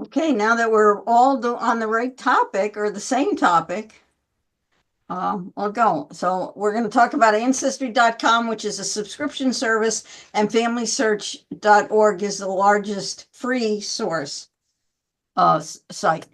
Okay, now that we're all on the right topic or the same topic, we'll go. So we're going to talk about Ancestry.com, which is a subscription service, and FamilySearch.org is the largest free source site.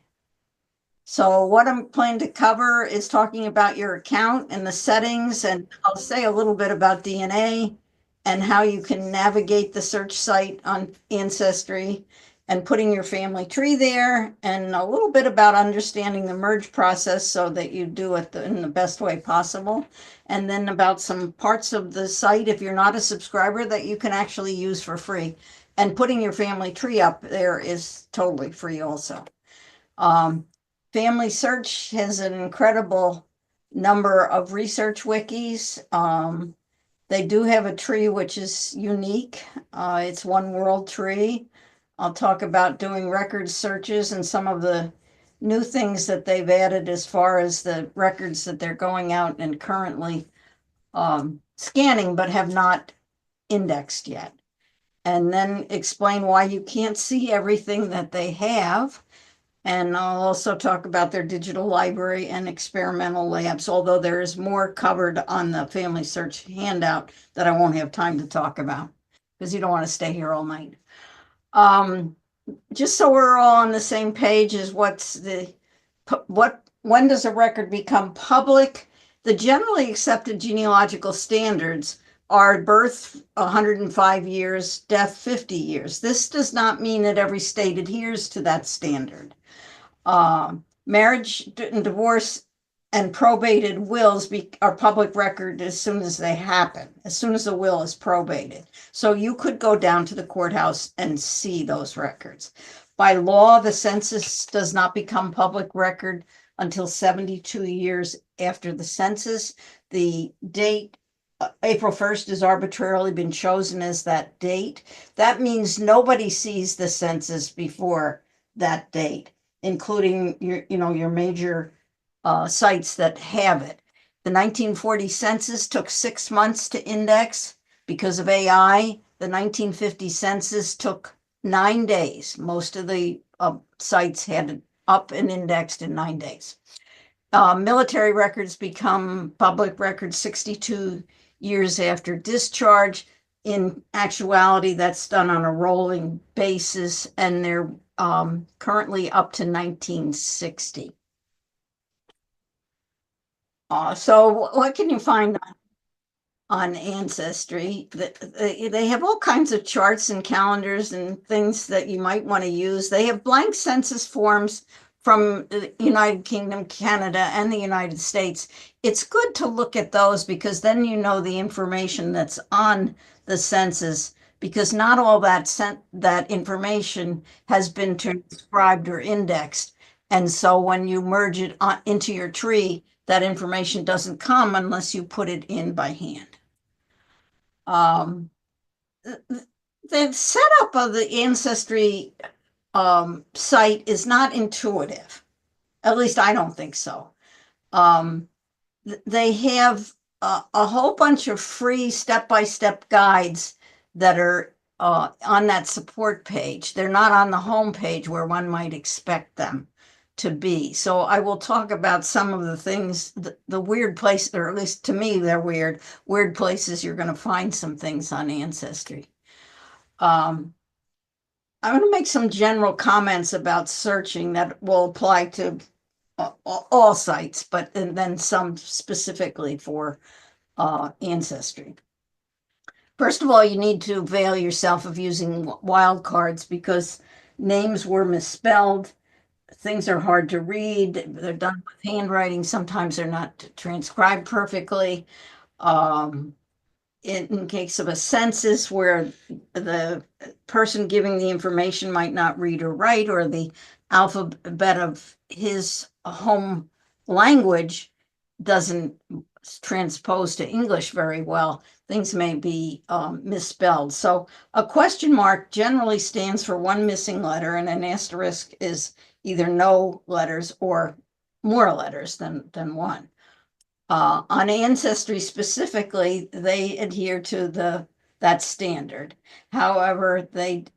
So what I'm planning to cover is talking about your account and the settings, and I'll say a little bit about DNA and how you can navigate the search site on Ancestry and putting your family tree there, and a little bit about understanding the merge process so that you do it in the best way possible. And then about some parts of the site, if you're not a subscriber, that you can actually use for free. And putting your family tree up there is totally free also. FamilySearch has an incredible number of research wikis. They do have a tree which is unique. It's one world tree. I'll talk about doing record searches and some of the new things that they've added as far as the records that they're going out and currently scanning but have not indexed yet. And then explain why you can't see everything that they have. And I'll also talk about their digital library and experimental labs, although there is more covered on the FamilySearch handout that I won't have time to talk about because you don't want to stay here all night. Just so we're all on the same page is when does a record become public? The generally accepted genealogical standards are birth 105 years, death 50 years. This does not mean that every state adheres to that standard. Marriage and divorce and probated wills are public record as soon as they happen, as soon as the will is probated. So you could go down to the courthouse and see those records. By law, the census does not become public record until 72 years after the census. The date, April 1st, has arbitrarily been chosen as that date. That means nobody sees the census before that date, including your major sites that have it. The 1940 census took 6 months to index because of AI. The 1950 census took 9 days. Most of the sites had it up and indexed in 9 days. Military records become public records 62 years after discharge. In actuality, that's done on a rolling basis, and they're currently up to 1960. So what can you find on Ancestry? They have all kinds of charts and calendars and things that you might want to use. They have blank census forms from the United Kingdom, Canada, and the United States. It's good to look at those because then you know the information that's on the census, because not all that information has been transcribed or indexed. And so when you merge it into your tree, that information doesn't come unless you put it in by hand. The setup of the Ancestry site is not intuitive. At least I don't think so. They have a whole bunch of free step-by-step guides that are on that support page. They're not on the home page where one might expect them to be. So I will talk about some of the things, the weird places, or at least to me, they're weird places you're going to find some things on Ancestry. I'm going to make some general comments about searching that will apply to all sites, but then some specifically for Ancestry. First of all, you need to avail yourself of using wildcards because names were misspelled. Things are hard to read. They're done with handwriting. Sometimes they're not transcribed perfectly. In case of a census where the person giving the information might not read or write, or the alphabet of his home language doesn't transpose to English very well, things may be misspelled. So a question mark generally stands for one missing letter, and an asterisk is either no letters or more letters than one. On Ancestry specifically, they adhere to that standard. However,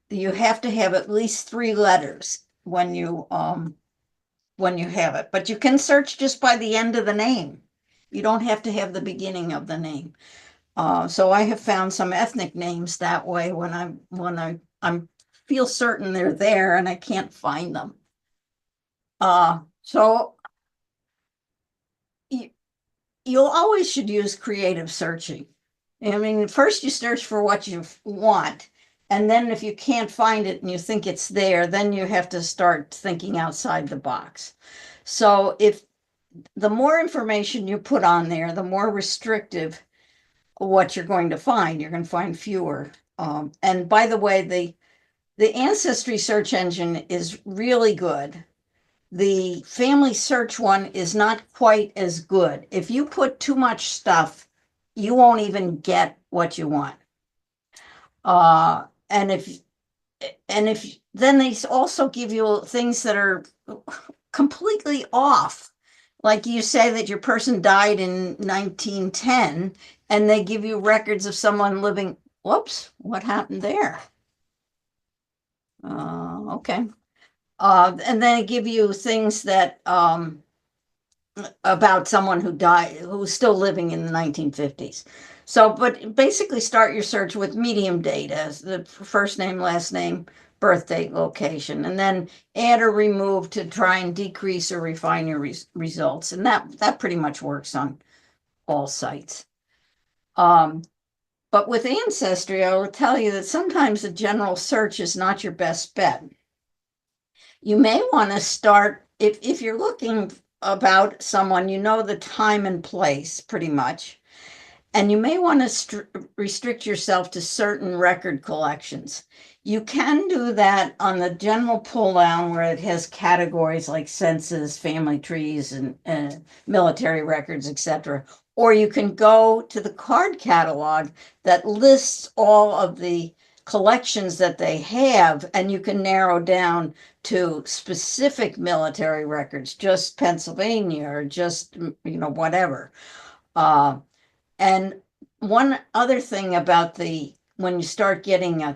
you have to have at least 3 letters when you have it. But you can search just by the end of the name. You don't have to have the beginning of the name. So I have found some ethnic names that way when I'm feel certain they're there and I can't find them. So you always should use creative searching. I mean, first you search for what you want, and then if you can't find it and you think it's there, then you have to start thinking outside the box. So if the more information you put on there, the more restrictive what you're going to find. You're going to find fewer. And by the way, the Ancestry search engine is really good. The FamilySearch one is not quite as good. If you put too much stuff, you won't even get what you want. And if then they also give you things that are completely off. Like you say that your person died in 1910, and they give you records of someone living. Whoops, what happened there? Okay. And then they give you things that about someone who died, who's still living in the 1950s. So, but basically start your search with medium data, the first name, last name, birth date, location, and then add or remove to try and decrease or refine your results. And that pretty much works on all sites. But with Ancestry, I will tell you that sometimes a general search is not your best bet. You may want to start, if you're looking about someone, you know the time and place pretty much. And you may want to restrict yourself to certain record collections. You can do that on the general pull down where it has categories like census, family trees, and military records, etc. Or you can go to the card catalog that lists all of the collections that they have, and you can narrow down to specific military records, just Pennsylvania or just, whatever. And one other thing about when you start getting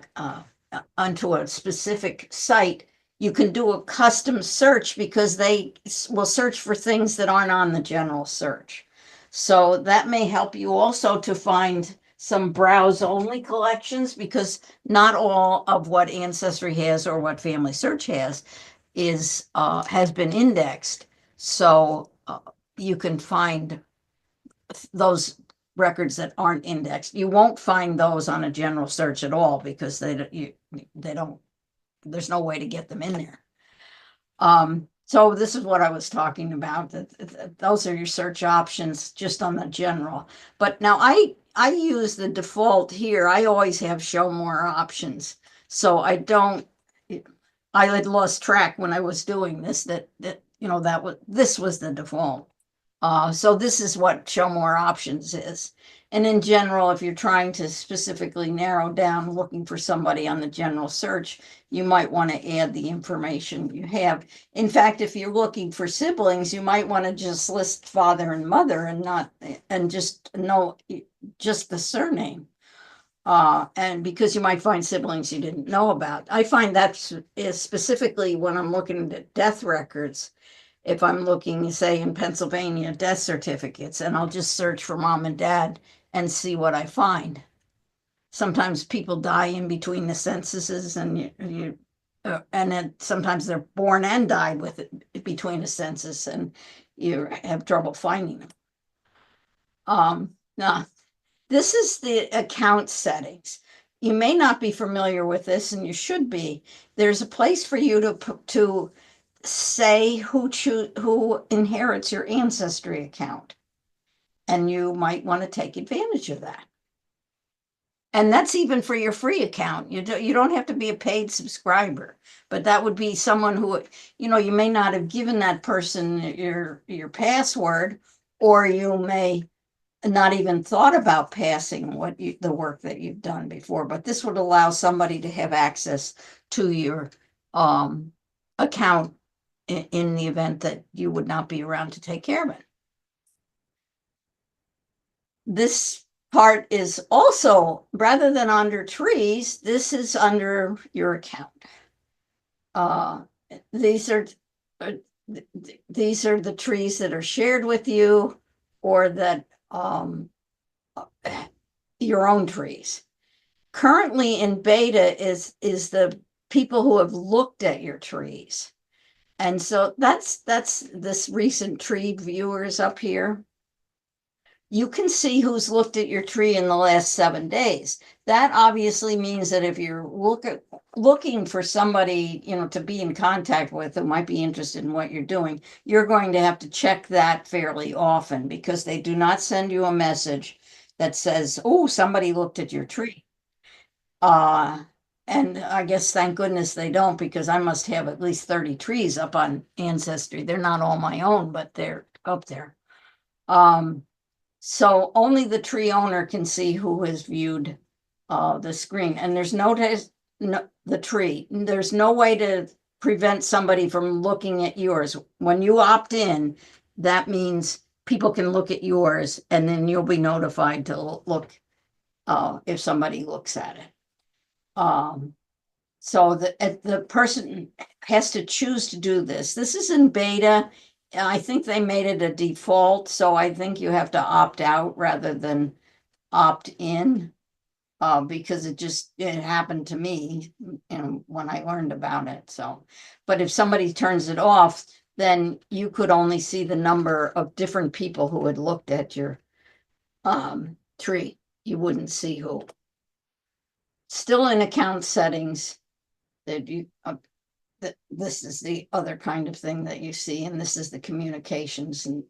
onto a specific site, you can do a custom search because they will search for things that aren't on the general search. So that may help you also to find some browse only collections, because not all of what Ancestry has or what FamilySearch has been indexed. So you can find those records that aren't indexed. You won't find those on a general search at all because they don't, there's no way to get them in there. So this is what I was talking about. Those are your search options just on the general. But now I use the default here. I always have show more options. So I had lost track when I was doing this that this was the default. So this is what show more options is. And in general, if you're trying to specifically narrow down looking for somebody on the general search, you might want to add the information you have. In fact, if you're looking for siblings, you might want to just list father and mother and just know just the surname. And because you might find siblings you didn't know about. I find that is specifically when I'm looking at death records. If I'm looking, say, in Pennsylvania, death certificates, and I'll just search for mom and dad and see what I find. Sometimes people die in between the censuses, and and then sometimes they're born and died with it between a census, and you have trouble finding them. Now, this is the account settings. You may not be familiar with this, and you should be. There's a place for you to say who inherits your Ancestry account, and you might want to take advantage of that. And that's even for your free account. You don't have to be a paid subscriber, but that would be someone who, you may not have given that person your password, or you may not even thought about passing the work that you've done before. But this would allow somebody to have access to your account in the event that you would not be around to take care of it. This part is also, rather than under trees, this is under your account. these are these are the trees that are shared with you, or that your own trees. Currently in beta is the people who have looked at your trees. And so that's this recent tree viewers up here. You can see who's looked at your tree in the last 7 days. That obviously means that if you're looking for somebody, to be in contact with who might be interested in what you're doing, you're going to have to check that fairly often, because they do not send you a message that says, oh, somebody looked at your tree. And I guess thank goodness they don't, because I must have at least 30 trees up on Ancestry. They're not all my own, but they're up there. So only the tree owner can see who has viewed the screen, and there's the tree. There's no way to prevent somebody from looking at yours. When you opt in, that means people can look at yours, and then you'll be notified to look if somebody looks at it. So the person has to choose to do this. This is in beta. I think they made it a default, so I think you have to opt out rather than opt in, because it happened to me, when I learned about it. So, but if somebody turns it off, then you could only see the number of different people who had looked at your tree. You wouldn't see who. Still in account settings, that this is the other kind of thing that you see, and this is the communications and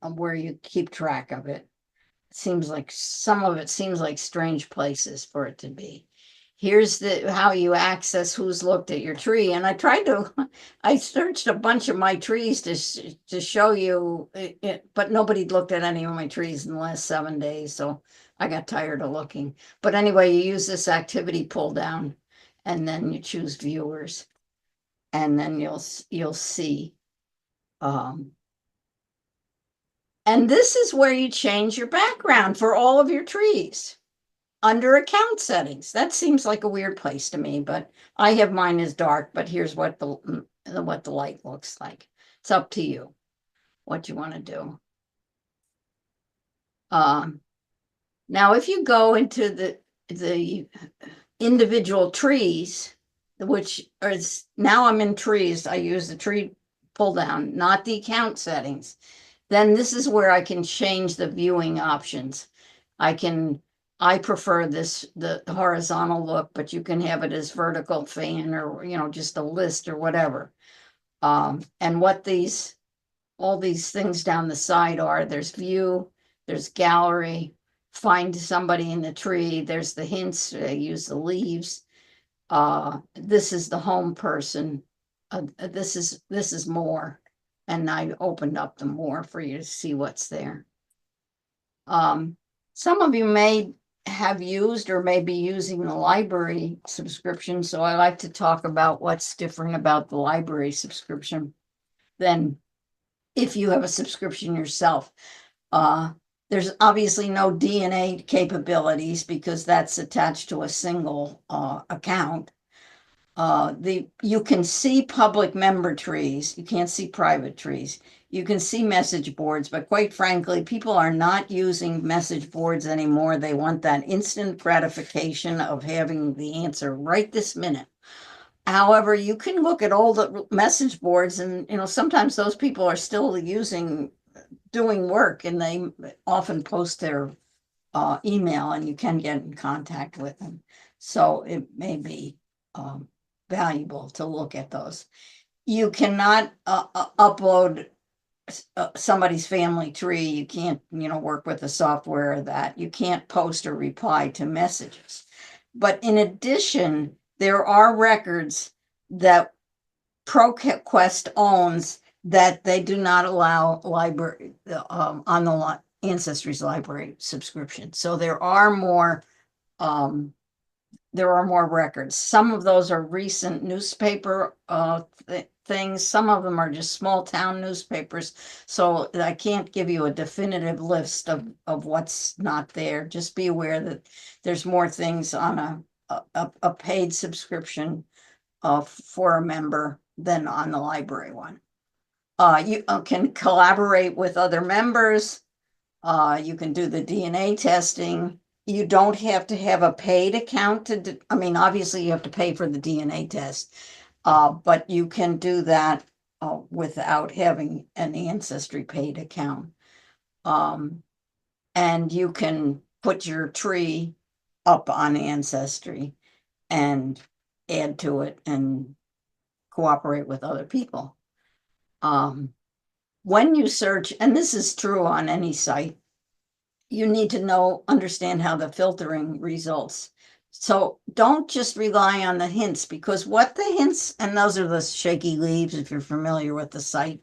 where you keep track of it. Seems like some of it seems like strange places for it to be. Here's how you access who's looked at your tree. And I searched a bunch of my trees to show you it, but nobody looked at any of my trees in the last 7 days. So I got tired of looking. But anyway, you use this activity pull down, and then you choose viewers, and then you'll see. And this is where you change your background for all of your trees under account settings. That seems like a weird place to me, but I have mine as dark, but here's what the light looks like. It's up to you what you want to do. Now, if you go into the individual trees, which is now I'm in trees, I use the tree pull down, not the account settings. Then this is where I can change the viewing options. I prefer the horizontal look, but you can have it as vertical fan, or just a list or whatever. And what all these things down the side are: there's view, there's gallery, find somebody in the tree, there's the hints, use the leaves. This is the home person. This is more, and I opened up the more for you to see what's there. Some of you may have used or may be using the library subscription, so I like to talk about what's different about the library subscription than if you have a subscription yourself. There's obviously no DNA capabilities, because that's attached to a single account. You can see public member trees. You can't see private trees. You can see message boards, but quite frankly, people are not using message boards anymore. They want that instant gratification of having the answer right this minute. However, you can look at all the message boards, and sometimes those people are still doing work, and they often post their email, and you can get in contact with them. So it may be valuable to look at those. You cannot upload somebody's family tree. You can't, work with the software that you can't post or reply to messages. But in addition, there are records that ProQuest owns that they do not allow library on the Ancestry's library subscription. So there are more records. Some of those are recent newspaper things. Some of them are just small town newspapers. So I can't give you a definitive list of what's not there. Just be aware that there's more things on a paid subscription for a member than on the library one. You can collaborate with other members. You can do the DNA testing. You don't have to have a paid account I mean, obviously you have to pay for the DNA test, but you can do that without having an Ancestry paid account. And you can put your tree up on Ancestry and add to it and cooperate with other people. When you search, and this is true on any site, you need to understand how the filtering results. So don't just rely on the hints, because what the hints, and those are the shaky leaves, if you're familiar with the site,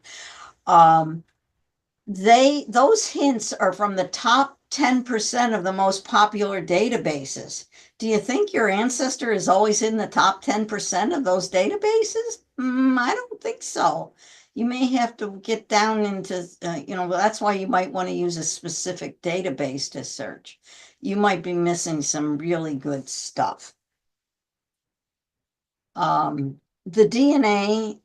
those hints are from the top 10% of the most popular databases. Do you think your ancestor is always in the top 10% of those databases? I don't think so. You may have to get down into, that's why you might want to use a specific database to search. You might be missing some really good stuff. The DNA,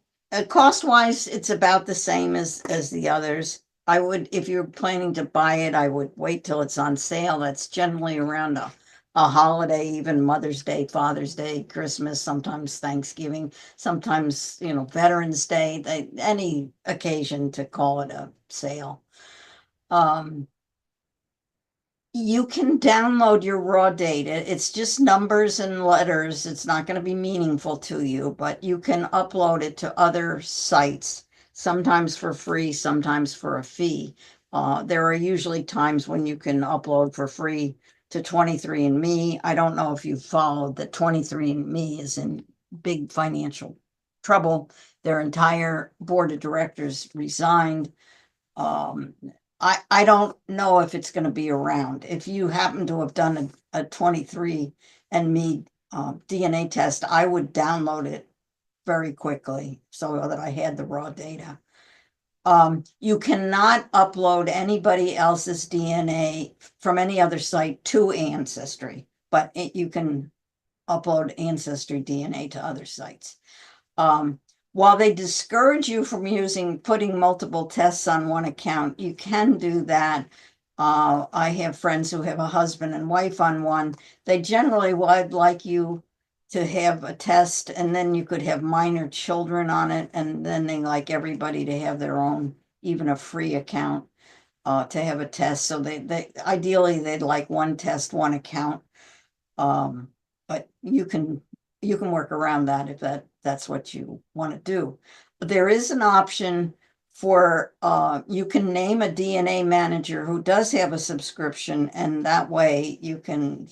cost-wise, it's about the same as the others. I would, if you're planning to buy it, I would wait till it's on sale. That's generally around a holiday, even Mother's Day, Father's Day, Christmas, sometimes Thanksgiving, sometimes, Veterans Day, any occasion to call it a sale. You can download your raw data. It's just numbers and letters. It's not going to be meaningful to you, but you can upload it to other sites, sometimes for free, sometimes for a fee. There are usually times when you can upload for free to 23andMe. I don't know if you've followed that 23andMe is in big financial trouble. Their entire board of directors resigned. I don't know if it's going to be around. If you happen to have done a 23andMe DNA test, I would download it very quickly so that I had the raw data. You cannot upload anybody else's DNA from any other site to Ancestry, but you can upload Ancestry DNA to other sites. While they discourage you from putting multiple tests on one account, you can do that. I have friends who have a husband and wife on one. They generally would like you to have a test, and then you could have minor children on it, and then they like everybody to have their own, even a free account, to have a test. So they ideally they'd like one test, one account. But you can work around that if that's what you want to do. But there is an option for you can name a DNA manager who does have a subscription, and that way you can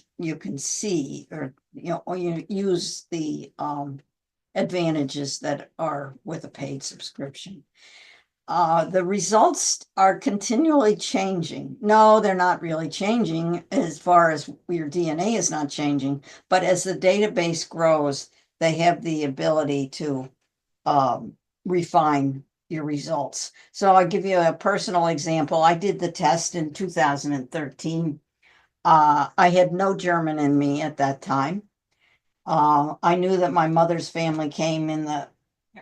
see, or you use the advantages that are with a paid subscription. The results are continually changing. No, they're not really changing as far as your DNA is not changing, but as the database grows, they have the ability to refine your results. So I'll give you a personal example. I did the test in 2013. I had no German in me at that time. I knew that my mother's family came in the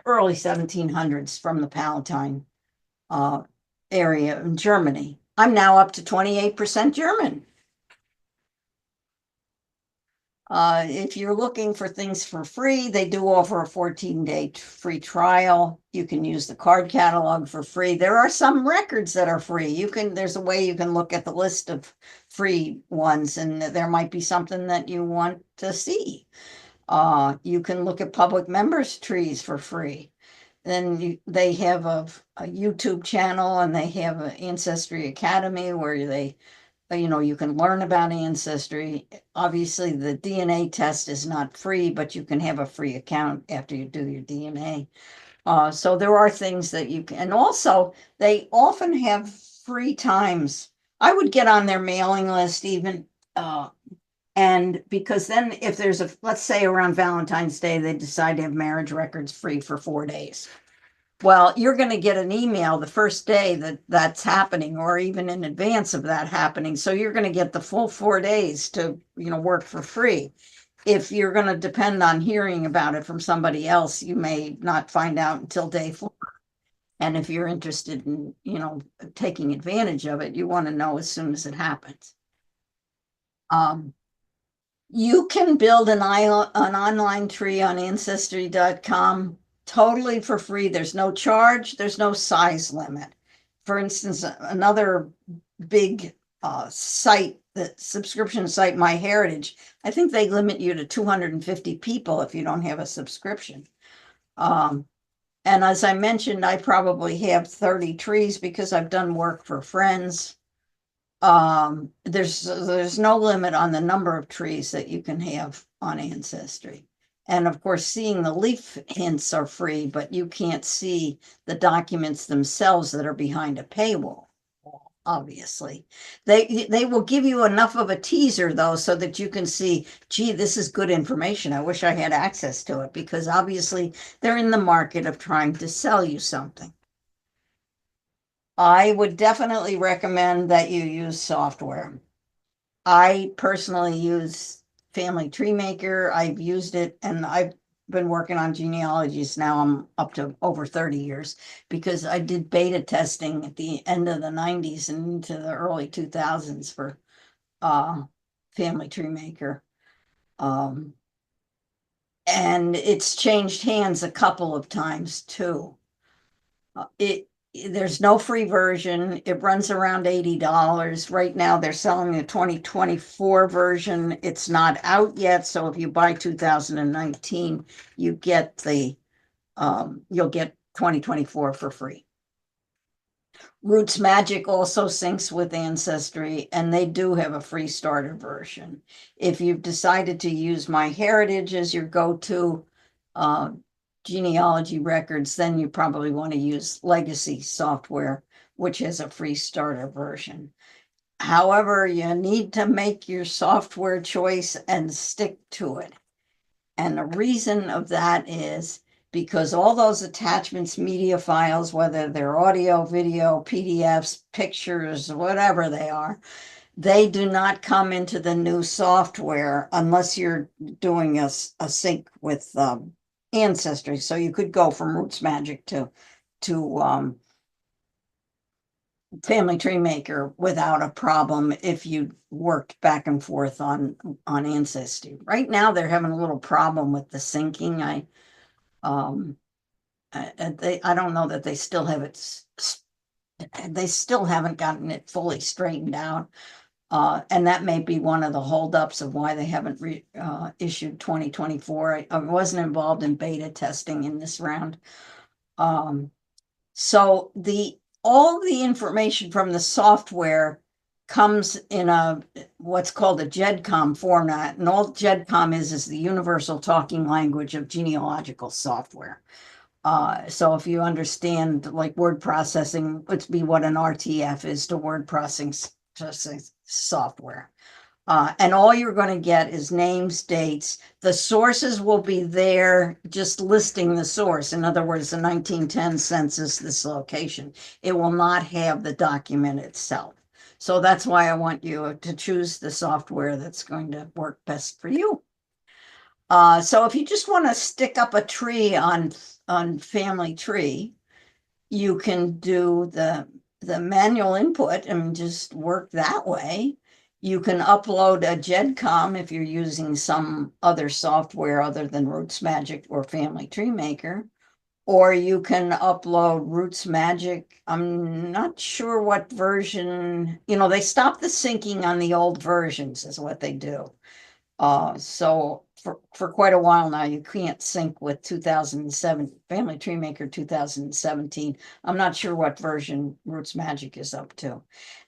early 1700s from the Palatine area in Germany. I'm now up to 28% German. If you're looking for things for free, they do offer a 14-day free trial. You can use the card catalog for free. There are some records that are free. There's a way you can look at the list of free ones, and there might be something that you want to see. You can look at public members trees for free. Then they have a YouTube channel, and they have an Ancestry Academy where you can learn about Ancestry. Obviously, the DNA test is not free, but you can have a free account after you do your DNA. So there are things that you can, and also they often have free times. I would get on their mailing list even, and because then if there's let's say around Valentine's Day, they decide to have marriage records free for 4 days. Well, you're going to get an email the first day that's happening, or even in advance of that happening. So you're going to get the full 4 days to, work for free. if you're going to depend on hearing about it from somebody else, you may not find out until day 4. And if you're interested in, taking advantage of it, you want to know as soon as it happens. You can build an online tree on Ancestry.com totally for free. There's no charge, there's no size limit. For instance, another big site, the subscription site, MyHeritage, I think they limit you to 250 people if you don't have a subscription. And as I mentioned, I probably have 30 trees because I've done work for friends. There's no limit on the number of trees that you can have on Ancestry. And of course, seeing the leaf hints are free, but you can't see the documents themselves that are behind a paywall, obviously. They will give you enough of a teaser, though, so that you can see, gee, this is good information. I wish I had access to it, because obviously they're in the market of trying to sell you something. I would definitely recommend that you use software. I personally use Family Tree Maker. I've used it, and I've been working on genealogies now. I'm up to over 30 years because I did beta testing at the end of the 90s and into the early 2000s for Family Tree Maker. And it's changed hands a couple of times too. There's no free version. It runs around $80. Right now, they're selling the 2024 version. It's not out yet, so if you buy 2019, you get you'll get 2024 for free. Roots Magic also syncs with Ancestry, and they do have a free starter version. If you've decided to use MyHeritage as your go-to genealogy records, then you probably want to use Legacy software, which has a free starter version. However, you need to make your software choice and stick to it. And the reason of that is because all those attachments, media files, whether they're audio, video, PDFs, pictures, whatever they are, they do not come into the new software unless you're doing a sync with Ancestry. So you could go from Roots Magic to Family Tree Maker without a problem if you worked back and forth on Ancestry. Right now, they're having a little problem with the syncing. I don't know that they still have it. They still haven't gotten it fully straightened out. And that may be one of the holdups of why they haven't issued 2024. I wasn't involved in beta testing in this round. So all the information from the software comes in what's called a GEDCOM format, and all GEDCOM is the universal talking language of genealogical software. So if you understand like word processing, let's be what an RTF is to word processing software. And all you're going to get is names, dates. The sources will be there, just listing the source. In other words, the 1910 census, this location. It will not have the document itself. So that's why I want you to choose the software that's going to work best for you. So if you just want to stick up a tree on Family Tree, you can do the manual input and just work that way. You can upload a GEDCOM if you're using some other software other than Roots Magic or Family Tree Maker, or you can upload Roots Magic. I'm not sure what version, they stopped the syncing on the old versions is what they do. So for quite a while now, you can't sync with 2007 Family Tree Maker 2017. I'm not sure what version Roots Magic is up to.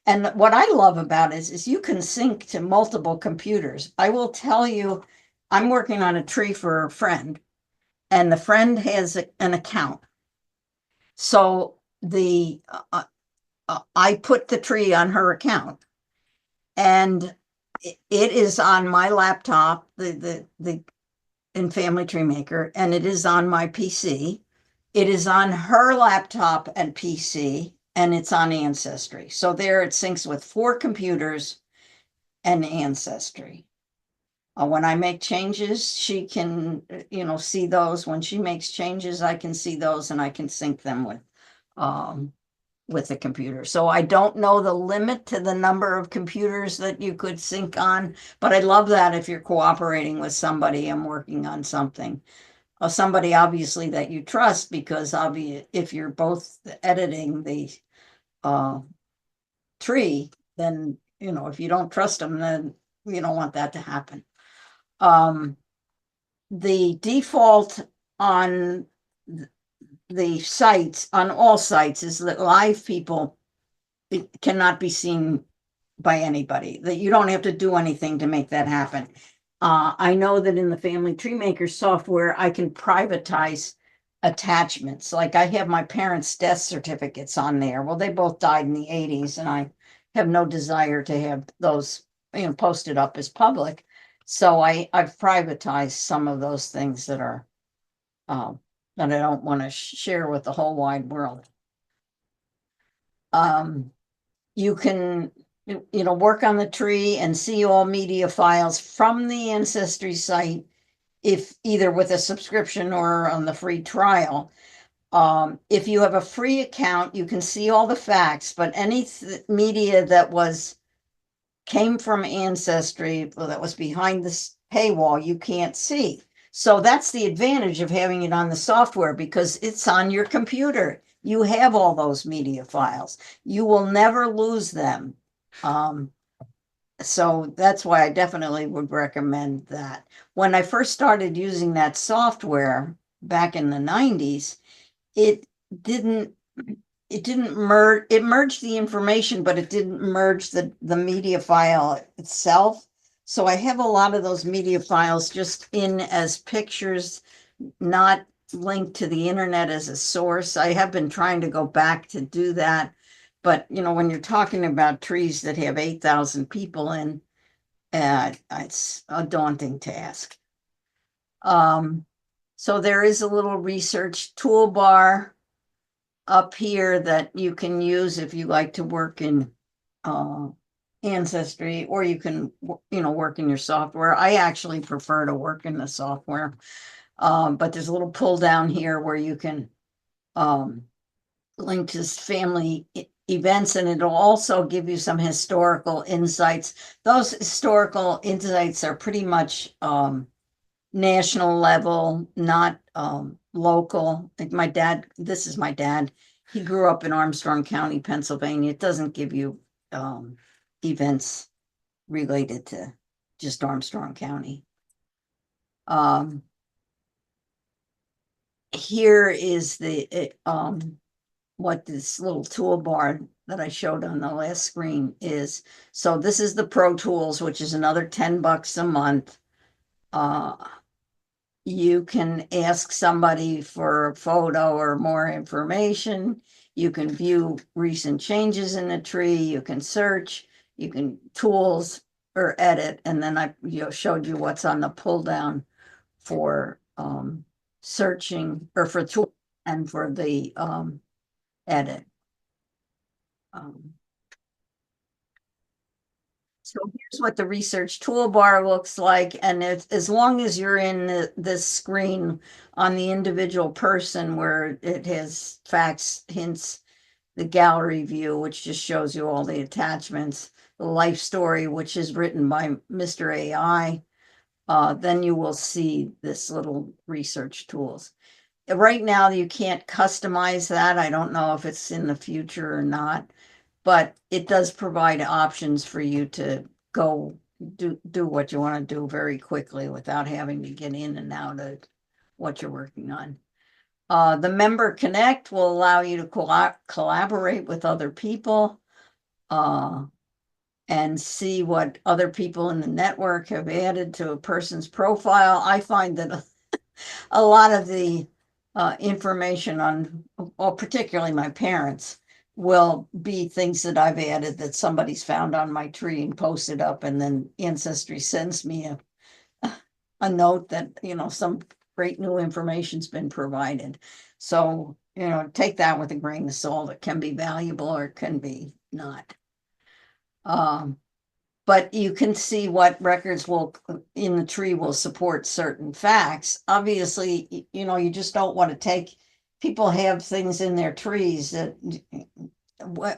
And what I love about it is you can sync to multiple computers. I will tell you, I'm working on a tree for a friend, and the friend has an account. So I put the tree on her account, and it is on my laptop, in Family Tree Maker, and it is on my PC. It is on her laptop and PC, and it's on Ancestry. So there it syncs with 4 computers and Ancestry. When I make changes, she can, see those. When she makes changes, I can see those and I can sync them with the computer. So I don't know the limit to the number of computers that you could sync on, but I love that if you're cooperating with somebody and working on something. Somebody obviously that you trust, because if you're both editing the tree, then, if you don't trust them, then you don't want that to happen. The default on the sites, on all sites, is that live people, it cannot be seen by anybody, that you don't have to do anything to make that happen. I know that in the Family Tree Maker software, I can privatize attachments. Like I have my parents' death certificates on there. Well, they both died in the 80s, and I have no desire to have those, posted up as public. So I've privatized some of those things that are that I don't want to share with the whole wide world. You can, work on the tree and see all media files from the Ancestry site, if either with a subscription or on the free trial. If you have a free account, you can see all the facts, but any media that came from Ancestry, that was behind this paywall, you can't see. So that's the advantage of having it on the software, because it's on your computer. You have all those media files. You will never lose them. So that's why I definitely would recommend that. When I first started using that software back in the 90s, it didn't merge. It merged the information, but it didn't merge the media file itself. So I have a lot of those media files just in as pictures, not linked to the internet as a source. I have been trying to go back to do that, but when you're talking about trees that have 8,000 people in, it's a daunting task. So there is a little research toolbar up here that you can use if you like to work in Ancestry, or you can, work in your software. I actually prefer to work in the software. But there's a little pull down here where you can link to family events, and it'll also give you some historical insights. Those historical insights are pretty much national level, not local. Like this is my dad. He grew up in Armstrong County, Pennsylvania. It doesn't give you events related to just Armstrong County. Here is the what this little toolbar that I showed on the last screen is. So this is the Pro Tools, which is another $10 a month. You can ask somebody for a photo or more information. You can view recent changes in the tree. You can search. You can tools or edit. And then I showed you what's on the pull down for searching, or for tool, and for the edit. So here's what the research toolbar looks like. And as long as you're in this screen on the individual person, where it has facts, hints, the gallery view, which just shows you all the attachments, the life story, which is written by Mr. AI, then you will see this little research tools. Right now, you can't customize that. I don't know if it's in the future or not, but it does provide options for you to go do what you want to do very quickly without having to get in and out of what you're working on. The Member Connect will allow you to collaborate with other people and see what other people in the network have added to a person's profile. I find that a lot of the information on, well, particularly my parents, will be things that I've added that somebody's found on my tree and posted up, and then Ancestry sends me a note that, some great new information's been provided. So, take that with a grain of salt. It can be valuable or it can be not. but you can see what records will in the tree will support certain facts. Obviously, you just don't want to take, people have things in their trees that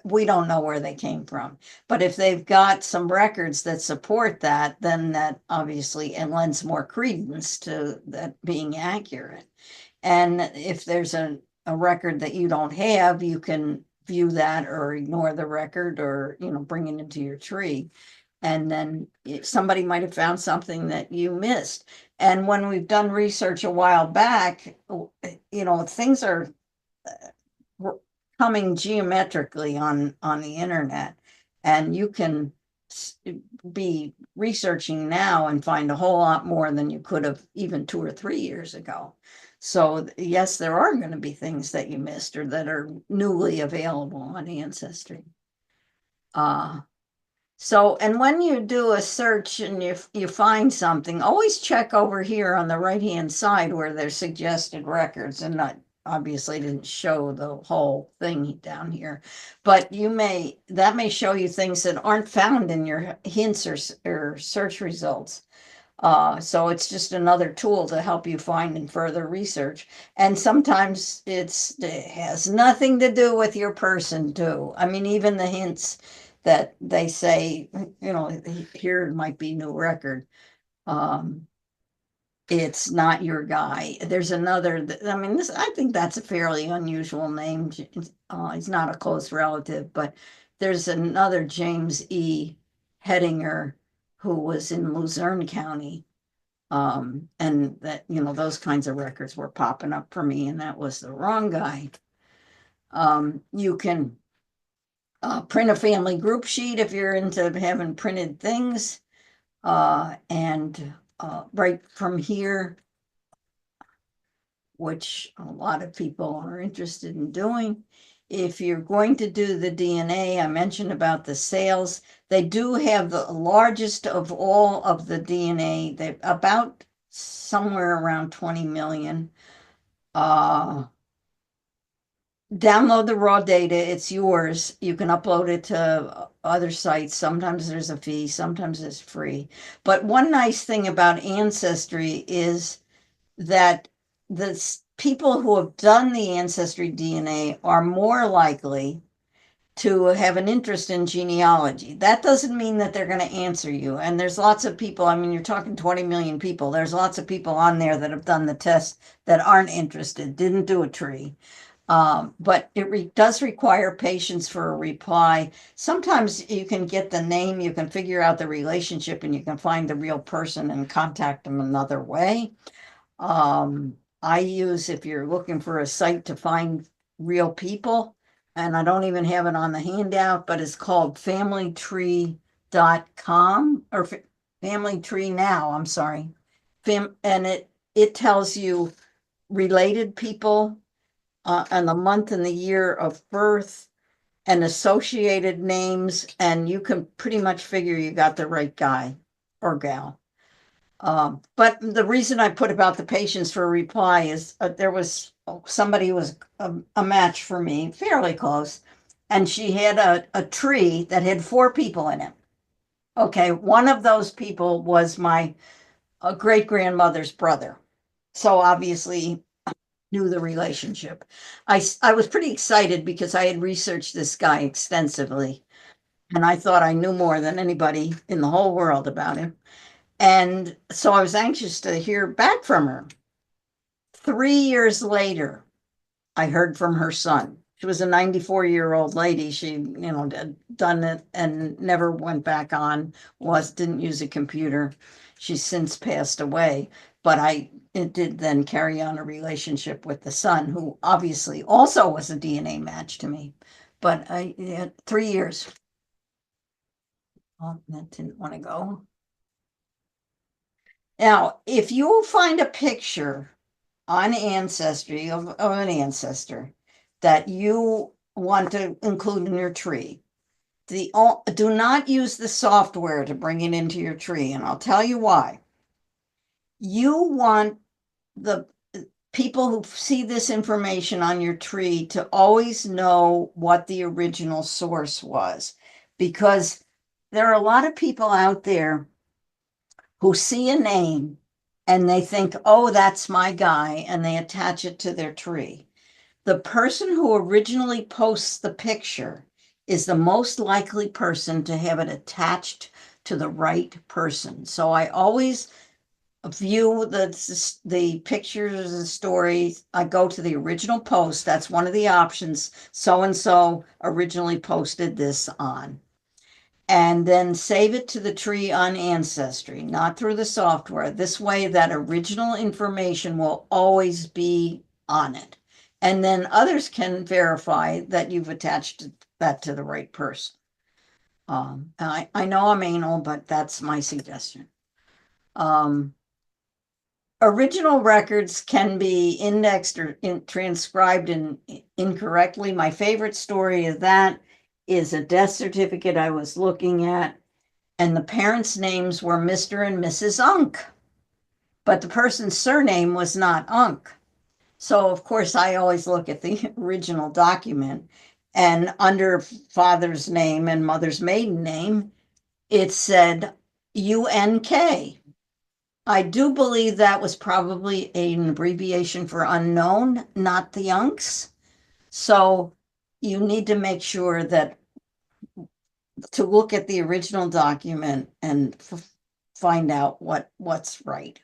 we don't know where they came from. But if they've got some records that support that, then that obviously and lends more credence to that being accurate. And if there's a record that you don't have, you can view that or ignore the record or, bring it into your tree. And then somebody might have found something that you missed. And when we've done research a while back, things are coming geometrically on the internet, and you can be researching now and find a whole lot more than you could have even 2 or 3 years ago. So yes, there are going to be things that you missed or that are newly available on Ancestry. So, and when you do a search and you find something, always check over here on the right-hand side where there's suggested records, and not obviously didn't show the whole thing down here, but that may show you things that aren't found in your hints or search results. So it's just another tool to help you find and further research. And sometimes it has nothing to do with your person too. I mean, even the hints that they say, here might be new record. It's not your guy. There's another, I think that's a fairly unusual name. He's not a close relative, but there's another James E. Hedinger who was in Luzerne County. And that, those kinds of records were popping up for me, and that was the wrong guy. You can print a family group sheet if you're into having printed things. And right from here, which a lot of people are interested in doing. If you're going to do the DNA, I mentioned about the sales, they do have the largest of all of the DNA. They're about somewhere around 20 million. Download the raw data, it's yours. You can upload it to other sites. Sometimes there's a fee, sometimes it's free. But one nice thing about Ancestry is that the people who have done the Ancestry DNA are more likely to have an interest in genealogy. That doesn't mean that they're going to answer you. And there's lots of people, you're talking 20 million people. There's lots of people on there that have done the test that aren't interested, didn't do a tree. But it does require patience for a reply. Sometimes you can get the name, you can figure out the relationship, and you can find the real person and contact them another way. I use, if you're looking for a site to find real people, and I don't even have it on the handout, but it's called familytree.com or Family Tree Now, I'm sorry. And it tells you related people and the month and the year of birth and associated names, and you can pretty much figure you got the right guy or gal. But the reason I put about the patience for a reply is there was somebody who was a match for me, fairly close, and she had a tree that had 4 people in it. Okay, one of those people was my great-grandmother's brother. So obviously knew the relationship. I was pretty excited because I had researched this guy extensively, and I thought I knew more than anybody in the whole world about him. And so I was anxious to hear back from her. 3 years later, I heard from her son. She was a 94-year-old lady. She, done it and never went back on, didn't use a computer. She's since passed away, but it did then carry on a relationship with the son, who obviously also was a DNA match to me. But 3 years. Oh, that didn't want to go. Now, if you find a picture on Ancestry of an ancestor that you want to include in your tree, do not use the software to bring it into your tree, and I'll tell you why. You want the people who see this information on your tree to always know what the original source was, because there are a lot of people out there who see a name and they think, oh, that's my guy, and they attach it to their tree. The person who originally posts the picture is the most likely person to have it attached to the right person. So I always view the pictures and stories. I go to the original post. That's one of the options. So and so originally posted this on. And then save it to the tree on Ancestry, not through the software. This way, that original information will always be on it. And then others can verify that you've attached that to the right person. I know I'm anal, but that's my suggestion. Original records can be indexed or transcribed incorrectly. My favorite story of that is a death certificate I was looking at, and the parents' names were Mr. and Mrs. Unk, but the person's surname was not Unk. So, of course, I always look at the original document, and under father's name and mother's maiden name, it said UNK. I do believe that was probably an abbreviation for unknown, not the Unks. So you need to make sure that to look at the original document and find out what's right.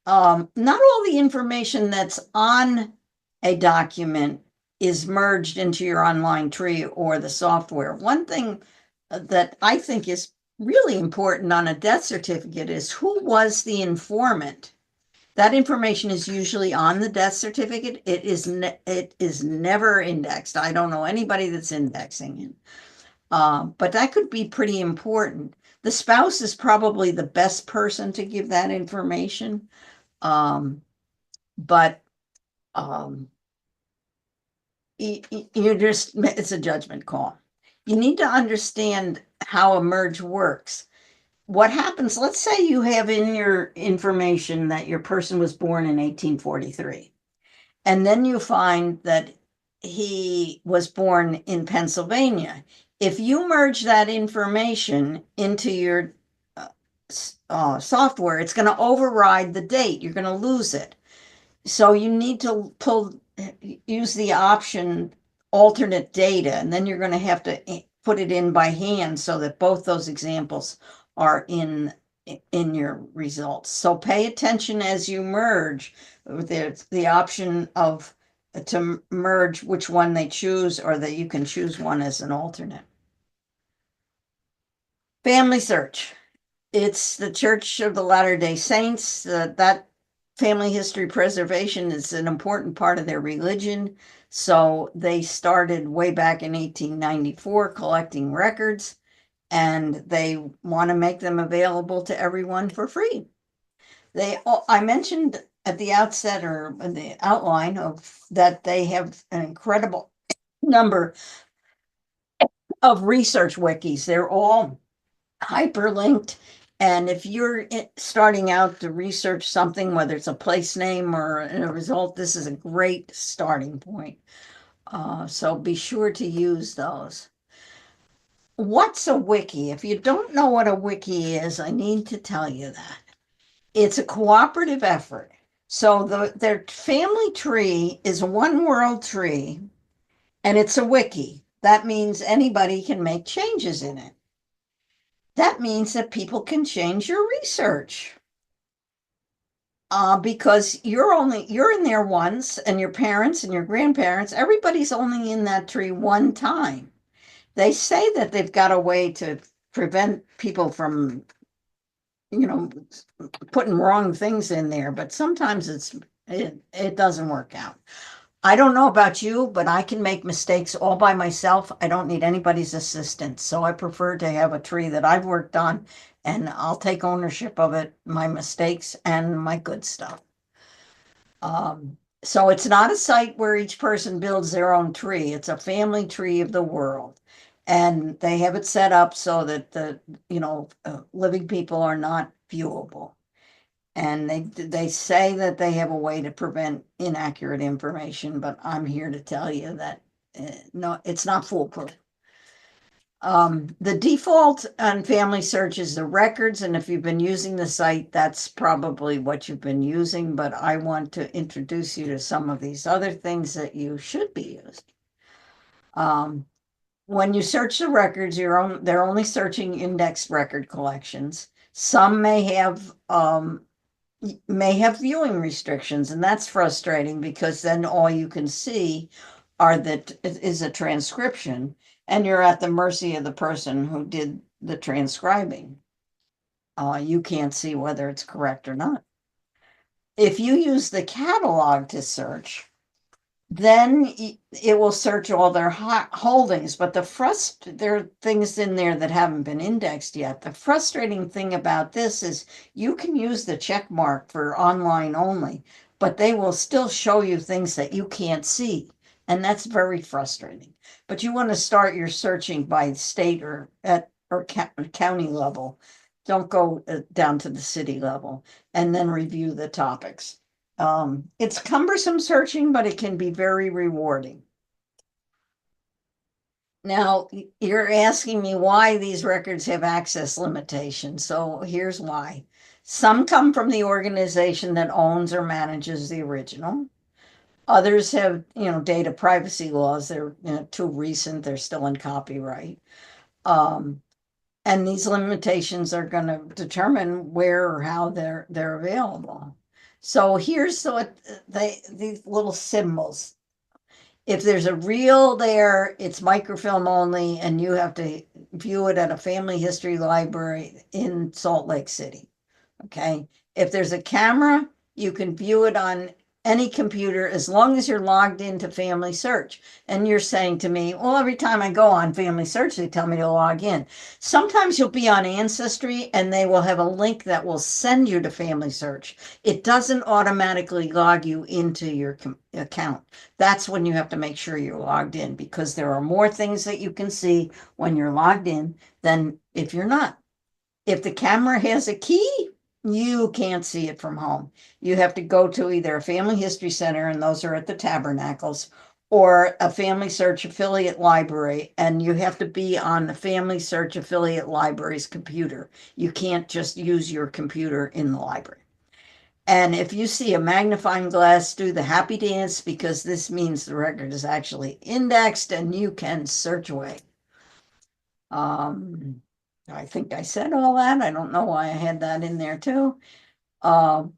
Not all the information that's on a document is merged into your online tree or the software. One thing that I think is really important on a death certificate is who was the informant. That information is usually on the death certificate. It is never indexed. I don't know anybody that's indexing it. But that could be pretty important. The spouse is probably the best person to give that information. But it's a judgment call. You need to understand how a merge works. What happens, let's say you have in your information that your person was born in 1843, and then you find that he was born in Pennsylvania. If you merge that information into your software, it's going to override the date. You're going to lose it. So you need to use the option alternate data, and then you're going to have to put it in by hand so that both those examples are in your results. So pay attention as you merge. There's the option of to merge which one they choose, or that you can choose one as an alternate. FamilySearch. It's the Church of the Latter-day Saints. That family history preservation is an important part of their religion. So they started way back in 1894 collecting records, and they want to make them available to everyone for free. I mentioned at the outset or the outline of that they have an incredible number of research wikis. They're all hyperlinked. And if you're starting out to research something, whether it's a place name or a result, this is a great starting point. So be sure to use those. What's a wiki? If you don't know what a wiki is, I need to tell you that. It's a cooperative effort. So their family tree is a one world tree, and it's a wiki. That means anybody can make changes in it. That means that people can change your research. Because you're in there once, and your parents and your grandparents, everybody's only in that tree one time. They say that they've got a way to prevent people from, putting wrong things in there, but sometimes it doesn't work out. I don't know about you, but I can make mistakes all by myself. I don't need anybody's assistance. So I prefer to have a tree that I've worked on, and I'll take ownership of it, my mistakes and my good stuff. So it's not a site where each person builds their own tree. It's a family tree of the world. And they have it set up so that the, living people are not viewable. And they say that they have a way to prevent inaccurate information, but I'm here to tell you that no, it's not foolproof. The default on FamilySearch is the records, and if you've been using the site, that's probably what you've been using, but I want to introduce you to some of these other things that you should be using. When you search the records, they're only searching indexed record collections. Some may have viewing restrictions, and that's frustrating because then all you can see is a transcription, and you're at the mercy of the person who did the transcribing. You can't see whether it's correct or not. If you use the catalog to search, then it will search all their holdings, but there are things in there that haven't been indexed yet. The frustrating thing about this is you can use the check mark for online only, but they will still show you things that you can't see, and that's very frustrating. But you want to start your searching by state or county level. Don't go down to the city level, and then review the topics. It's cumbersome searching, but it can be very rewarding. Now, you're asking me why these records have access limitations. So here's why. Some come from the organization that owns or manages the original. Others have, data privacy laws. They're too recent. They're still in copyright. And these limitations are going to determine where or how they're available. So here's these little symbols. If there's a reel there, it's microfilm only, and you have to view it at a family history library in Salt Lake City. Okay. If there's a camera, you can view it on any computer as long as you're logged into FamilySearch. And you're saying to me, well, every time I go on FamilySearch, they tell me to log in. Sometimes you'll be on Ancestry and they will have a link that will send you to FamilySearch. It doesn't automatically log you into your account. That's when you have to make sure you're logged in, because there are more things that you can see when you're logged in than if you're not. If the camera has a key, you can't see it from home. You have to go to either a family history center, and those are at the Tabernacles, or a FamilySearch affiliate library, and you have to be on the FamilySearch affiliate library's computer. You can't just use your computer in the library. And if you see a magnifying glass, do the happy dance, because this means the record is actually indexed and you can search away. I think I said all that. I don't know why I had that in there too. And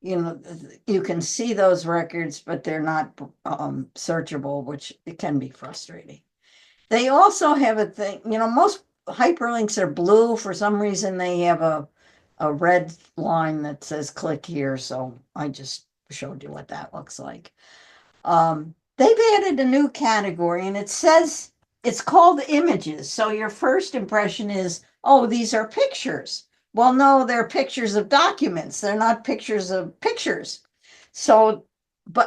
you can see those records, but they're not searchable, which it can be frustrating. They also have a thing, most hyperlinks are blue. For some reason, they have a red line that says click here. So I just showed you what that looks like. They've added a new category, and it's called images. So your first impression is, oh, these are pictures. Well, no, they're pictures of documents. They're not pictures of pictures. So,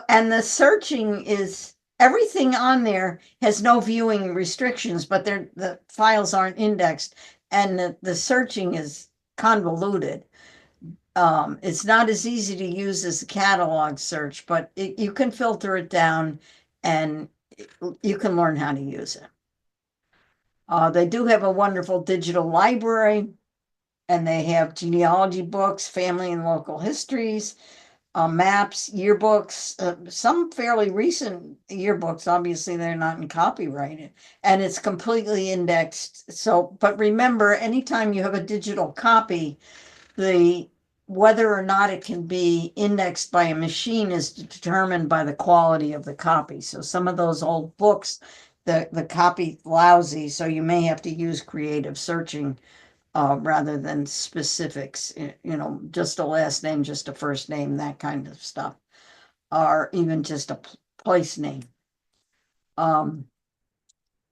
and the searching is, everything on there has no viewing restrictions, but the files aren't indexed, and the searching is convoluted. It's not as easy to use as a catalog search, but you can filter it down and you can learn how to use it. They do have a wonderful digital library, and they have genealogy books, family and local histories, maps, yearbooks, some fairly recent yearbooks. Obviously, they're not in copyright, and it's completely indexed. So, but remember, anytime you have a digital copy, whether or not it can be indexed by a machine is determined by the quality of the copy. So some of those old books, the copy lousy, so you may have to use creative searching rather than specifics, just a last name, just a first name, that kind of stuff, or even just a place name.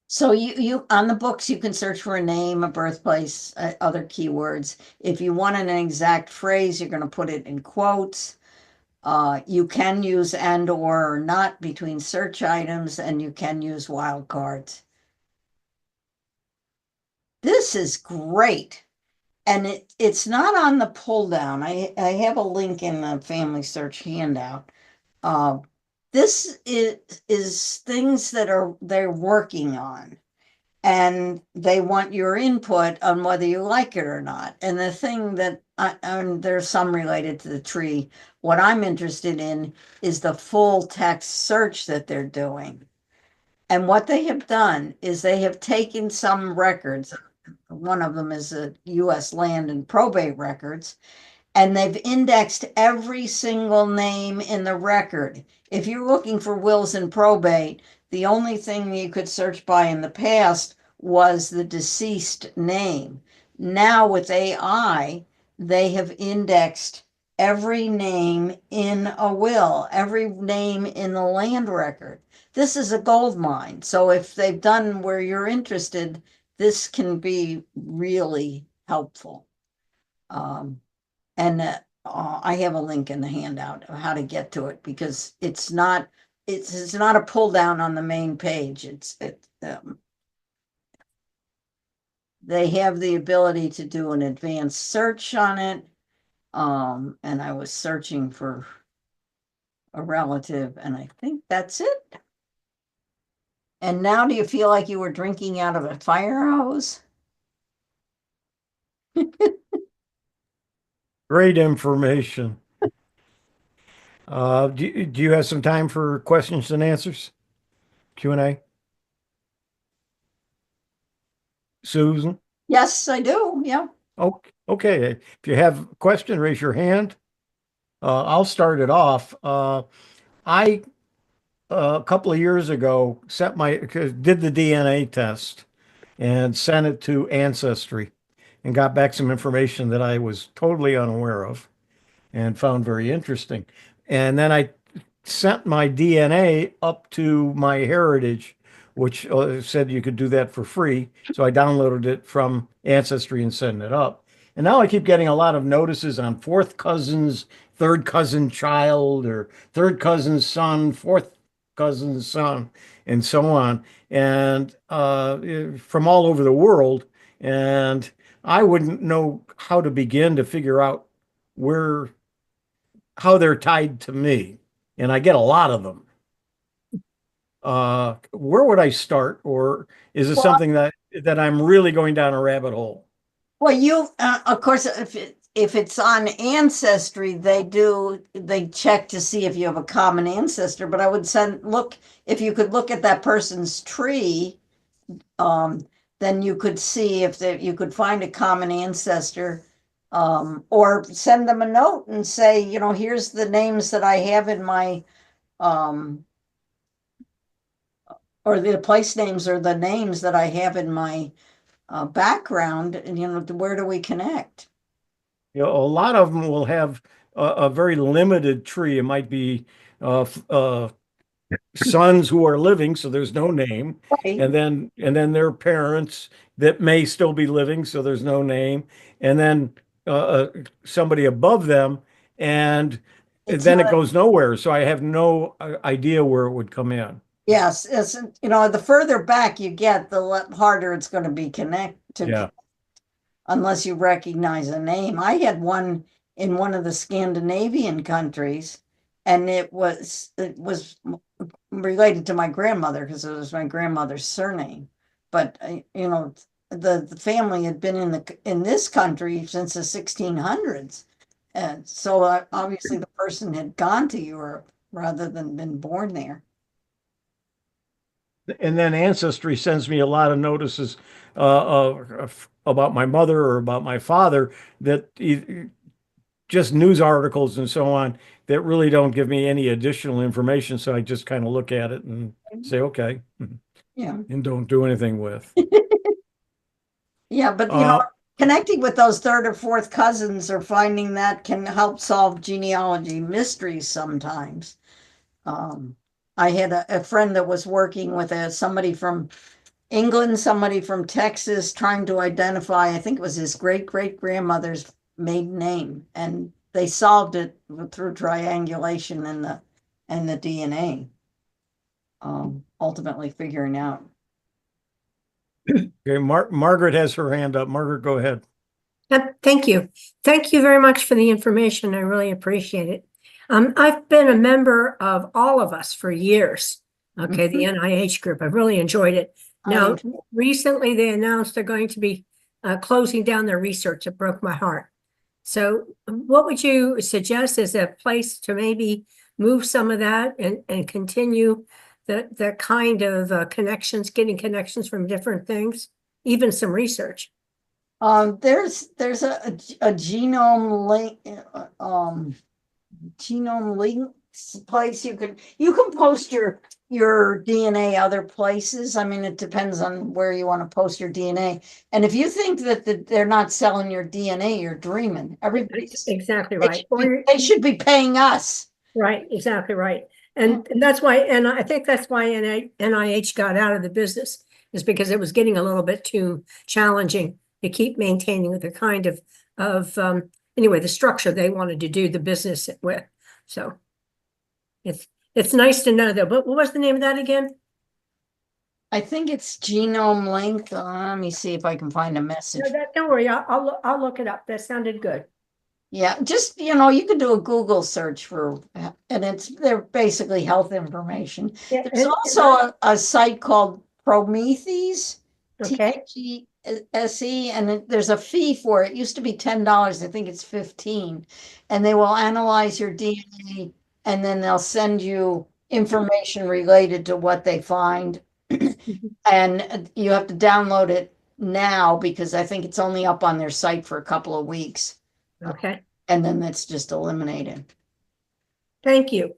So you on the books, you can search for a name, a birthplace, other keywords. If you want an exact phrase, you're going to put it in quotes. You can use and or not between search items, and you can use wildcards. This is great. And it's not on the pull down. I have a link in the FamilySearch handout. this is things that they're working on. And they want your input on whether you like it or not. And the thing that and there's some related to the tree. What I'm interested in is the full text search that they're doing. And what they have done is they have taken some records. One of them is a U.S. land and probate records, and they've indexed every single name in the record. If you're looking for wills and probate, the only thing you could search by in the past was the deceased name. Now with AI, they have indexed every name in a will, every name in the land record. This is a gold mine. So if they've done where you're interested, this can be really helpful. And I have a link in the handout of how to get to it, because it's not a pull down on the main page. They have the ability to do an advanced search on it. And I was searching for a relative, and I think that's it. And now, do you feel like you were drinking out of a fire hose? Great information. Do you have some time for questions and answers? Q&A? Susan? Yes, I do. Yeah. Okay. If you have a question, raise your hand. I'll start it off. I a couple of years ago did the DNA test and sent it to Ancestry and got back some information that I was totally unaware of and found very interesting. And then I sent my DNA up to MyHeritage, which said you could do that for free. So I downloaded it from Ancestry and sent it up. And now I keep getting a lot of notices on fourth cousins, third cousin child, or third cousin son, fourth cousin son, and so on, and from all over the world. And I wouldn't know how to begin to figure out how they're tied to me. And I get a lot of them. Where would I start? Or is this Well, something that I'm really going down a rabbit hole? you of course, if it's on Ancestry, they check to see if you have a common ancestor. But I would look if you could look at that person's tree, then you could see if you could find a common ancestor, or send them a note and say, here's the names that I have in my, or the place names or the names that I have in my background, and where do we connect? A lot of them will have a very limited tree. It might be sons who are living, so there's no name, Right. and then their parents that may still be living, so there's no name, and then somebody above them, and then it goes nowhere. So I have no idea where it would come in. Yes, the further back you get, the harder it's going to be connected, unless you recognize a name. I had one in one of the Scandinavian countries, and it was related to my grandmother because it was my grandmother's surname. But the family had been in this country since the 1600s, and so obviously the person had gone to Europe rather than been born there. And then Ancestry sends me a lot of notices about my mother or about my father, that just news articles and so on that really don't give me any additional information. So I just kind of look at it and say, okay, Yeah. and don't do anything with. Yeah, but connecting with those third or fourth cousins or finding that can help solve genealogy mysteries sometimes. I had a friend that was working with somebody from England, somebody from Texas, trying to identify, I think it was his great-great-grandmother's maiden name, and they solved it through triangulation and the DNA, ultimately figuring out. Okay, Margaret has her hand up. Margaret, go ahead. Thank you. Thank you very much for the information. I really appreciate it. I've been a member of All of Us for years. Okay, the NIH group. I've really enjoyed it. Now, recently they announced they're going to be closing down their research. It broke my heart. So what would you suggest as a place to maybe move some of that and continue the kind of connections, getting connections from different things, even some research? There's a genome link, genome links place you can post your DNA other places. I mean, it depends on where you want to post your DNA. And if you think that they're not selling your DNA, you're dreaming. Everybody's Exactly right. They should be paying us. Right, exactly right. And that's why, and I think that's why NIH got out of the business, is because it was getting a little bit too challenging to keep maintaining the kind of anyway, the structure they wanted to do the business with. So it's nice to know that. But what was the name of that again? I think it's genome link. Let me see if I can find a message. No, don't worry, I'll look it up. That sounded good. Yeah, just, you could do a Google search for, and they're basically health information. Yeah, There's also a site called Prometheus, okay. THESE, and there's a fee for it. It used to be $10. I think it's 15. And they will analyze your DNA, and then they'll send you information related to what they find. And you have to download it now because I think it's only up on their site for a couple of weeks. Okay. And then that's just eliminated. Thank you.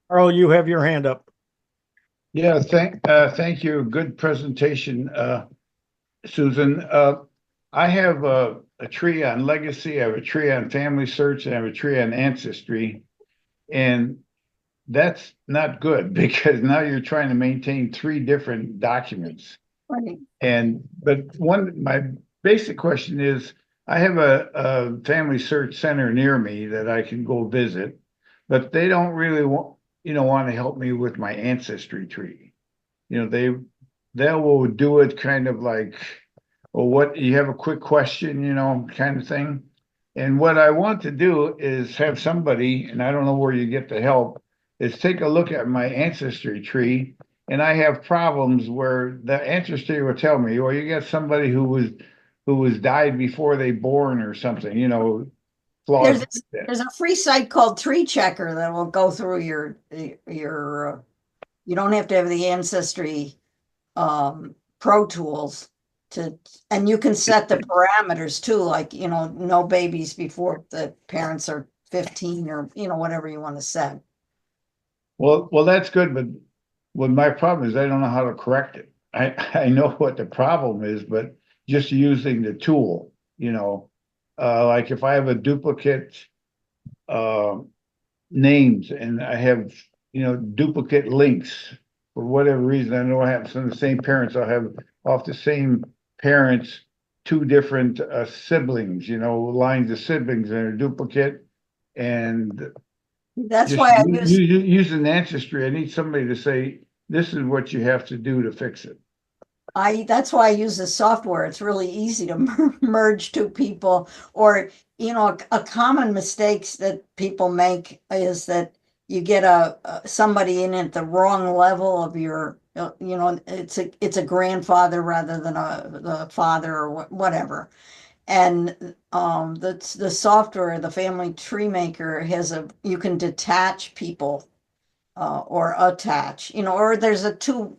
Carl, you have your hand up. Yeah, thank you. Good presentation, Susan. I have a tree on Legacy, I have a tree on FamilySearch, and I have a tree on Ancestry. And that's not good because now you're trying to maintain 3 different documents. Right. But my basic question is, I have a FamilySearch center near me that I can go visit, but they don't really want to help me with my ancestry tree. They will do it kind of like, well, what, you have a quick question, kind of thing. And what I want to do is have somebody, and I don't know where you get the help, is take a look at my ancestry tree. And I have problems where the ancestry will tell me, well, you got somebody who was died before they born or something, flaws. There's a free site called Tree Checker that will go through your you don't have to have the Ancestry Pro Tools and you can set the parameters too, like, no babies before the parents are 15 or, whatever you want to set. Well, that's good, but what my problem is, I don't know how to correct it. I know what the problem is, but just using the tool, like if I have a duplicate names and I have, duplicate links for whatever reason, I know I have some of the same parents, I'll have off the same parents, 2 different siblings, lines of siblings that are duplicate. And that's why I use an ancestry. I need somebody to say, this is what you have to do to fix it. That's why I use the software. It's really easy to merge 2 people, or, a common mistakes that people make is that you get somebody in at the wrong level of your, it's a grandfather rather than the father or whatever. And the software, the Family Tree Maker, you can detach people or attach, or there's two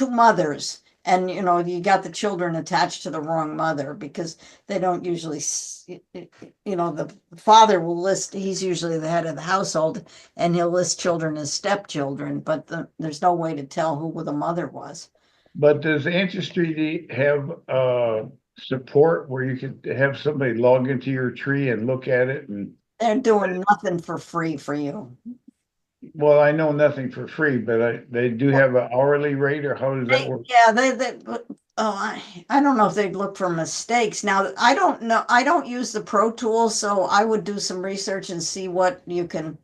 mothers. And, you got the children attached to the wrong mother because they don't usually, the father will list, he's usually the head of the household and he'll list children as stepchildren, but there's no way to tell who the mother was. But does Ancestry have support where you could have somebody log into your tree and look at it? And they're doing nothing for free for you. Well, I know nothing for free, but they do have an hourly rate, or how does that work? Yeah, I don't know if they'd look for mistakes. Now, I don't know. I don't use the Pro Tools, so I would do some research and see what you can,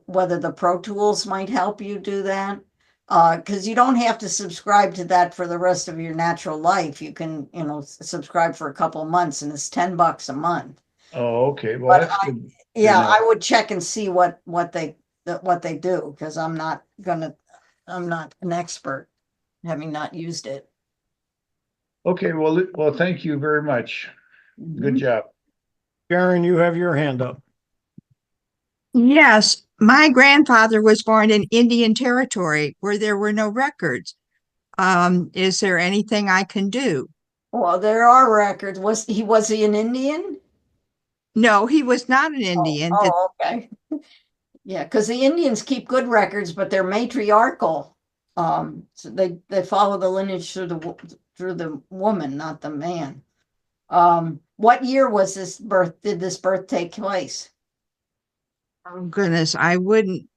whether the Pro Tools might help you do that. Because you don't have to subscribe to that for the rest of your natural life. You can, subscribe for a couple of months, and it's $10 a month. Oh, okay. Well, that's good. Yeah, know. I would check and see what they do, because I'm not an expert, having not used it. Okay, well, thank you very much. Good Mhm. job. Sharon, you have your hand up. Yes, my grandfather was born in Indian Territory where there were no records. Is there anything I can do? Well, there are records. Was he an Indian? No, he was not an Oh, Indian. oh, okay. Yeah, because the Indians keep good records, but they're matriarchal. So they follow the lineage through the woman, not the man. What year was this birth? Did this birth take place? Oh goodness, I wouldn't.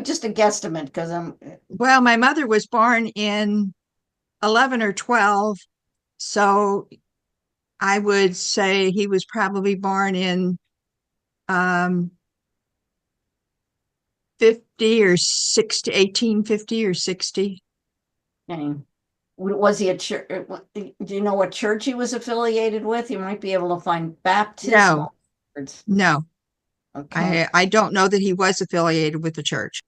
Just a guesstimate, because I'm. Well, my mother was born in 11 or 12, so I would say he was probably born in um 50 or 60, 1850 or 60. Okay. Was he a church? Do you know what church he was affiliated with? You might be able to find baptismal records. No, Okay. I don't know that he was affiliated with the church.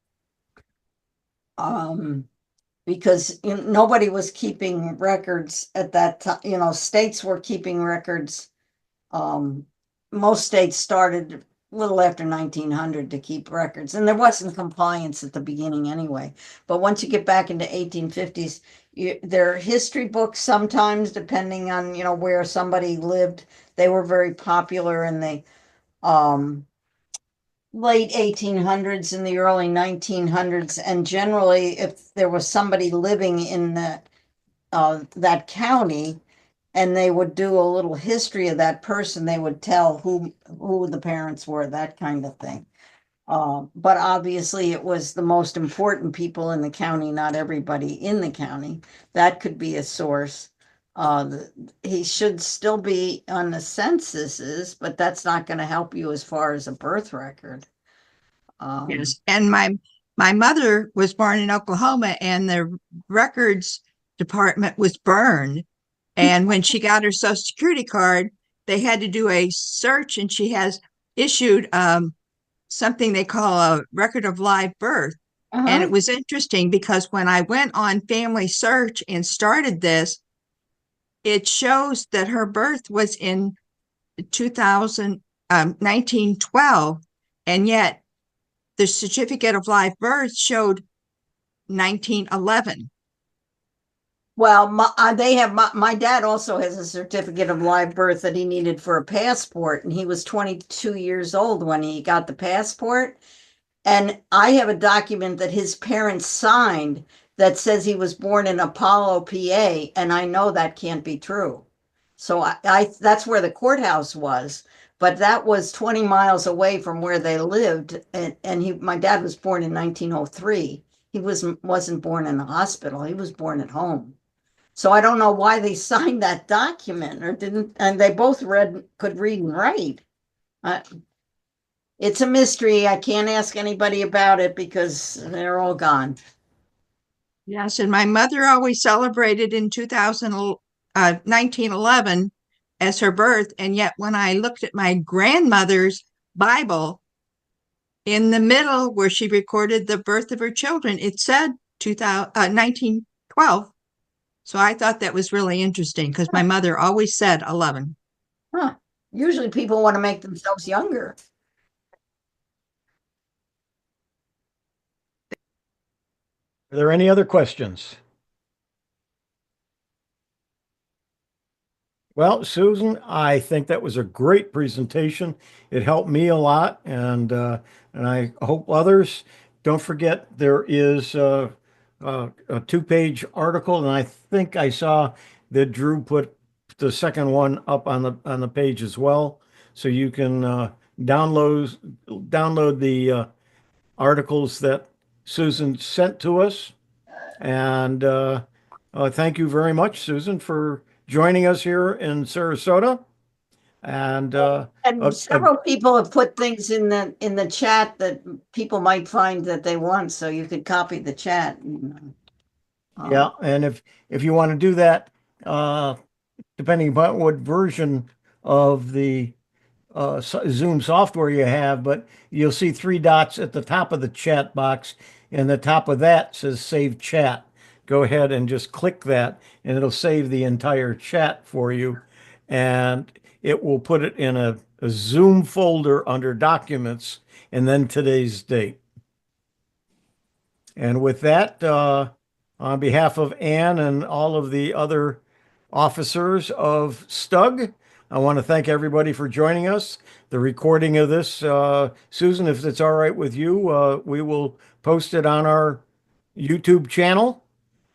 Um, because nobody was keeping records at that time. States were keeping records. Most states started a little after 1900 to keep records, and there wasn't compliance at the beginning anyway. But once you get back into 1850s, there are history books sometimes, depending on where somebody lived. They were very popular in the um, late 1800s and the early 1900s, and generally, if there was somebody living in that county, and they would do a little history of that person, they would tell who the parents were, that kind of thing. But obviously, it was the most important people in the county, not everybody in the county. That could be a source. He should still be on the censuses, but that's not going to help you as far as a birth record. Yes, and my mother was born in Oklahoma, and the records department was burned. And when she got her Social Security card, they had to do a search, and she has issued something they call a record of live birth. And Uh-huh. it was interesting because when I went on FamilySearch and started this, it shows that her birth was in 1912, and yet the certificate of live birth showed 1911. Well, my dad also has a certificate of live birth that he needed for a passport, and he was 22 years old when he got the passport. And I have a document that his parents signed that says he was born in Apollo, PA, and I know that can't be true. So I that's where the courthouse was, but that was 20 miles away from where they lived, and my dad was born in 1903. He wasn't born in a hospital. He was born at home. So I don't know why they signed that document or didn't, and they both could read and write. It's a mystery. I can't ask anybody about it because they're all gone. Yes, and my mother always celebrated in 1911 as her birth. And yet when I looked at my grandmother's Bible, in the middle where she recorded the birth of her children, it said 1912. So I thought that was really interesting because my mother always said 11. Huh. Usually people want to make themselves younger. Are there any other questions? Well, Susan, I think that was a great presentation. It helped me a lot, and I hope others. Don't forget there is a two-page article, and I think I saw that Drew put the second one up on the page as well, so you can download the articles that Susan sent to us. And thank you very much, Susan, for joining us here in Sarasota. And And several people have put things in the chat that people might find that they want, so you could copy the chat. yeah, and if you want to do that, depending upon what version of the Zoom software you have, but you'll see three dots at the top of the chat box, and the top of that says Save Chat. Go ahead and just click that, and it'll save the entire chat for you, and it will put it in a Zoom folder under Documents, and then today's date. And with that, on behalf of Ann and all of the other officers of STUG, I want to thank everybody for joining us. The recording of this, Susan, if it's all right with you, we will post it on our YouTube channel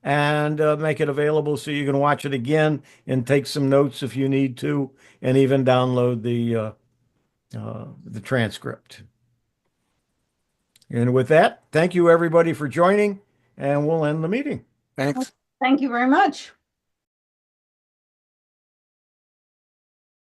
and make it available so you can watch it again and take some notes if you need to, and even download the transcript. And with that, thank you everybody for joining, and we'll end the meeting. Thanks. Thank you very much.